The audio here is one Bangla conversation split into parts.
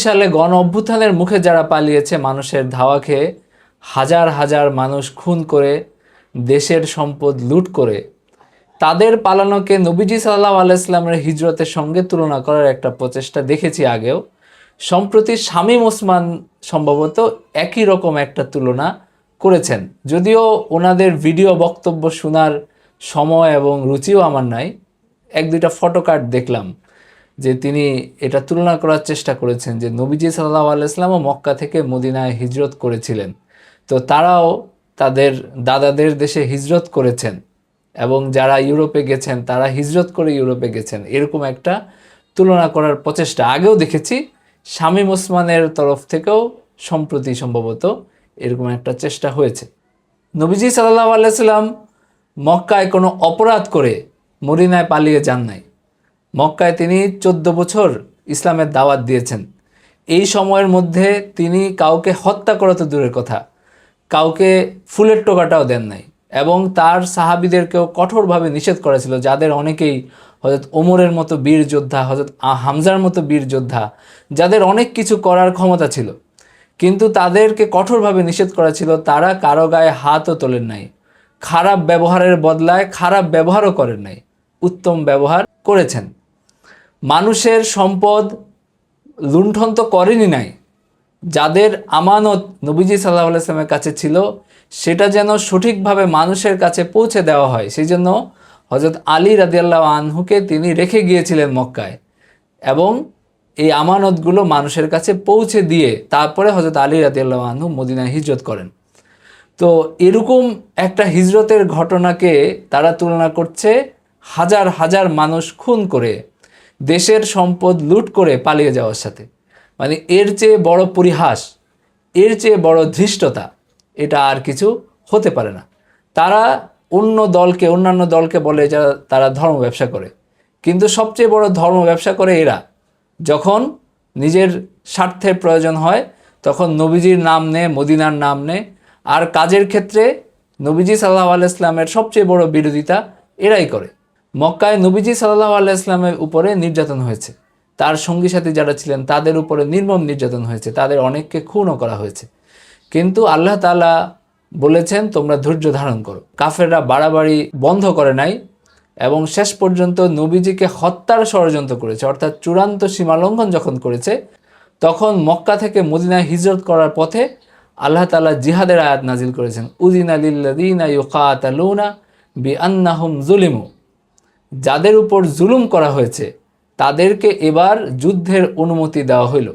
সালে গণ অভ্যুত্থানের মুখে যারা পালিয়েছে মানুষের ধাওয়া খেয়ে, হাজার হাজার মানুষ খুন করে, দেশের সম্পদ লুট করে, তাদের পালানোকে নবীজি সাল্লাল্লাহু আলাইহি ওয়াসাল্লামের হিজরতের সঙ্গে তুলনা করার একটা প্রচেষ্টা দেখেছি আগেও। সম্প্রতি শামীম ওসমান সম্ভবত একই রকম একটা তুলনা করেছেন। যদিও ওনাদের ভিডিও বক্তব্য শোনার সময় এবং রুচিও আমার নাই, এক দুইটা ফটোকার্ড দেখলাম যে তিনি এটা তুলনা করার চেষ্টা করেছেন যে নবীজি সাল্লাল্লাহু আলাইহি ওয়াসাল্লামও মক্কা থেকে মদিনায় হিজরত করেছিলেন, তো তারাও তাদের দাদাদের দেশে হিজরত করেছেন এবং যারা ইউরোপে গেছেন তারা হিজরত করে ইউরোপে গেছেন, এরকম একটা তুলনা করার প্রচেষ্টা আগেও দেখেছি। শামীম ওসমানের তরফ থেকেও সম্প্রতি সম্ভবত এরকম একটা চেষ্টা হয়েছে। নবীজি সাল্লাল্লাহু আলাইহি সাল্লাম মক্কায় কোনো অপরাধ করে মদিনায় পালিয়ে যান নাই। মক্কায় তিনি 14 বছর ইসলামের দাওয়াত দিয়েছেন। এই সময়ের মধ্যে তিনি কাউকে হত্যা করা তো দূরের কথা, কাউকে ফুলের টোকাটাও দেন নাই এবং তার সাহাবীদেরকেও কঠোরভাবে নিষেধ করেছিল, যাদের অনেকেই হযরত ওমরের মতো বীর যোদ্ধা, হযরত হামজার মতো বীর যোদ্ধা, যাদের অনেক কিছু করার ক্ষমতা ছিল, কিন্তু তাদেরকে কঠোরভাবে নিষেধ করা ছিল। তারা কারো গায়ে হাতও তোলেন নাই, খারাপ ব্যবহারের বদলায় খারাপ ব্যবহারও করেন নাই, উত্তম ব্যবহার করেছেন। মানুষের সম্পদ লুণ্ঠন তো করেনি নাই, যাদের আমানত নবীজি সাল্লাল্লাহু আলাইহি ওয়াসাল্লামের কাছে ছিল সেটা যেন সঠিকভাবে মানুষের কাছে পৌঁছে দেওয়া হয়, সেই জন্য হযরত আলী রাদিয়াল্লাহু আনহুকে তিনি রেখে গিয়েছিলেন মক্কায় এবং এই আমানতগুলো মানুষের কাছে পৌঁছে দিয়ে তারপরে হযরত আলী রাদিয়াল্লাহু আনহু মদিনায় হিজরত করেন। তো এরকম একটা হিজরতের ঘটনাকে তারা তুলনা করছে হাজার হাজার মানুষ খুন করে, দেশের সম্পদ লুট করে পালিয়ে যাওয়ার সাথে। মানে এর চেয়ে বড় পরিহাস, এর চেয়ে বড় ধৃষ্টতা এটা আর কিছু হতে পারে না। তারা অন্যান্য দলকে বলে যারা তারা ধর্ম ব্যবসা করে, কিন্তু সবচেয়ে বড় ধর্ম ব্যবসা করে এরা। যখন নিজের স্বার্থের প্রয়োজন হয় তখন নবীজির নাম নেয়, মদিনার নাম নেয়, আর কাজের ক্ষেত্রে নবীজি সাল্লাল্লাহু আলাইহি ওয়াসাল্লামের সবচেয়ে বড় বিরোধিতা এরাই করে। মক্কায় নবীজি সাল্লাল্লাহু আলাইহি ওয়াসাল্লামের উপরে নির্যাতন হয়েছে, তার সঙ্গী সাথী যারা ছিলেন তাদের উপরে নির্মম নির্যাতন হয়েছে, তাদের অনেককে খুনও করা হয়েছে, কিন্তু আল্লাহ তাআলা বলেছেন তোমরা ধৈর্য ধারণ করো। কাফেররা বাড়াবাড়ি বন্ধ করে নাই এবং শেষ পর্যন্ত নবীজিকে হত্যার ষড়যন্ত্র করেছে, অর্থাৎ চূড়ান্ত সীমালঙ্ঘন যখন করেছে তখন মক্কা থেকে মদিনায় হিজরত করার পথে আল্লাহ তাআলা জিহাদের আয়াত নাজিল করেছেন, উযিনা লিল্লাযীনা ইউকাতালুনা বিআন্নাহুম যুলিমু, যাদের উপর জুলুম করা হয়েছে তাদেরকে এবার যুদ্ধের অনুমতি দেওয়া হইল।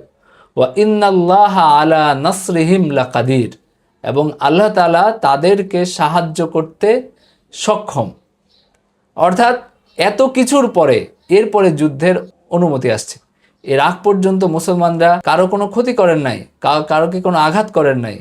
ওয়া ইন্নাল্লাহা আলা নাসরিহিম লাকাদির, এবং আল্লাহ তাআলা তাদেরকে সাহায্য করতে সক্ষম। অর্থাৎ এত কিছুর পরে এরপরে যুদ্ধের অনুমতি আসছে। এর আগ পর্যন্ত মুসলমানরা কারো কোনো ক্ষতি করেন নাই, কারোকে কোনো আঘাত করেন নাই।